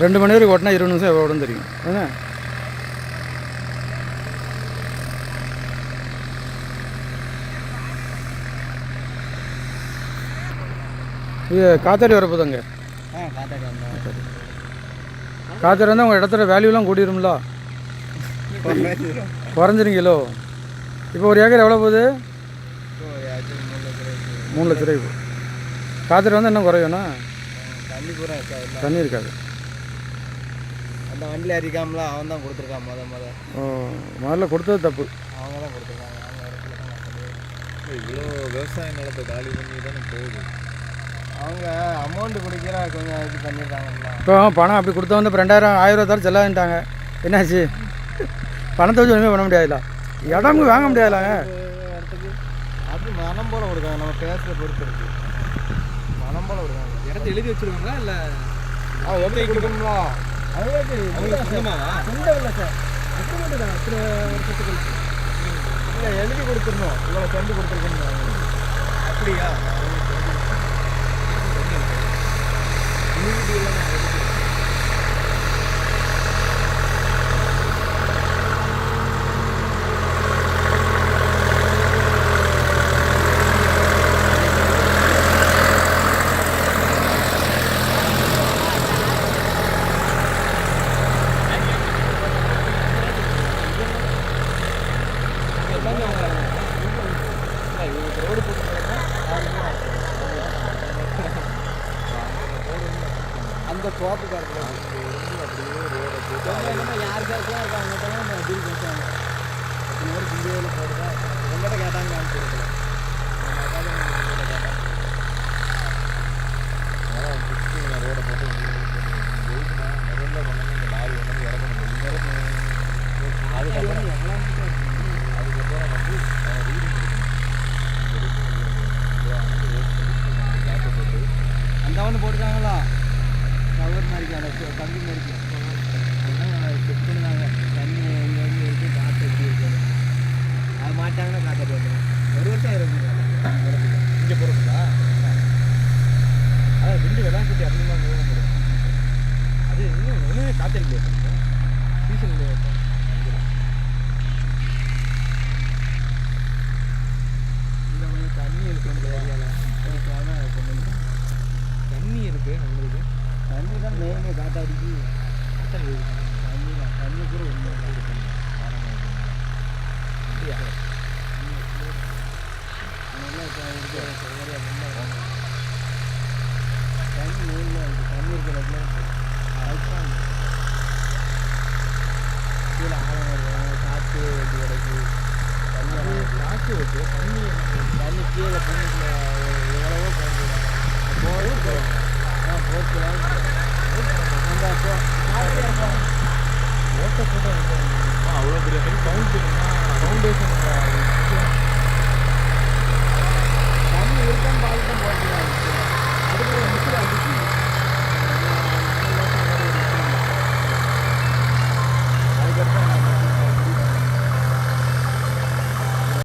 2 மணி வரைக்கும் ஓட்டினா 20 நிமிஷம் எவ்வளோ ஓடும் தெரியும் என்ன. இது காத்தாடி வரப்போதாங்க. காத்தாடி வந்தால் உங்கள் இடத்துல வேல்யூலாம் கூட்டிடும்ல, குறைஞ்சிருங்களோ. இப்போ ஒரு ஏக்கர் எவ்வளோ போகுது? 3 லட்ச ரூபாய். காத்தாடி வந்தால் இன்னும் குறையும்ண்ணா. தண்ணி இருக்காது. அந்த வண்டியில் அரிக்காமல அவன் தான் கொடுத்துருக்கான். முதல்ல கொடுத்தது தப்பு. அவங்க தான் கொடுத்துருக்காங்க. இவ்வளோ விவசாய நிலத்தை காலி பண்ணி தானே போகுது. அவங்க அமௌண்ட்டு கொடுக்கிற கொஞ்சம் இது பண்ணியிருக்காங்கல்ல. இப்போ பணம் அப்படி கொடுத்த வந்து இப்போ 2000 1000 தர செல்லாதுன்ட்டாங்க. என்னாச்சு? பணத்தை வச்சு ஒன்றுமே பண்ண முடியாதுல்ல, இடமும் வாங்க முடியாதுலாங்க. இடத்துக்கு அது மனம் போல் கொடுக்காங்க. நம்ம பேசுகிற பொறுத்து இருக்கு. மனம் போல் கொடுக்காங்க. இடத்த எழுதி வச்சுருவாங்களா இல்லை எப்படி கொடுக்கணுங்களா? சொந்த இல்லை சார், அக்ரிமெண்ட் தான். இத்தனை வருஷத்துக்கு இல்லை எழுதி கொடுத்துடணும். இவ்வளோ செஞ்சு கொடுத்துருக்கணும். அப்படியா? அந்த தோப்புக்காரங்க யாருக்காருக்கெல்லாம் இருக்கா அவங்ககிட்ட டீல் பேசுவாங்க. இத்தனை பேர் இந்தியாவில் போடுறா உங்கள்கிட்ட கேட்டாங்க கொடுக்கல. ரோடை போட்டு முதல்ல பண்ணணும். இந்த லாரி வந்து இறக்கணும். அதுக்கப்புறம் வந்து ரீடிங் கொடுக்கணும். அந்த ஒன்று போட்டுருக்காங்களா கவர் மாதிரிக்கு, அந்த கம்பி மாதிரிக்கு அதெல்லாம் செக் பண்ணுறாங்க. தண்ணி எங்கே வந்து இருக்குது, காற்று எப்படி இருக்குது. அது மாட்டாங்கன்னா காற்று வந்துடும். 1 வருஷம் இருக்கு இங்கே போகிறதுங்களா? அதான் விண்டு வெள்ளாம் சுற்றி அதிகமாக போகும். அது இன்னும் ஒன்றுமே காற்று இல்லையா சீசன் இல்லையா? இந்த மாதிரி தண்ணி இருக்குது அந்த ஏரியாவில். தண்ணி இருக்குது நம்மளுக்கு. தண்ணி தான் மெயினே. காற்றாடிக்கு தண்ணி தான். தண்ணி கூட ஒன்று நல்லா இப்போ ஏரியா தண்ணி மெயினாக இருக்குது. தண்ணி இருக்கிற கீழே ஆழம் வரும். காற்று வெட்டி கிடைக்கு. தண்ணி காற்று வச்சு தண்ணி கீழே பொண்ணுக்குள்ள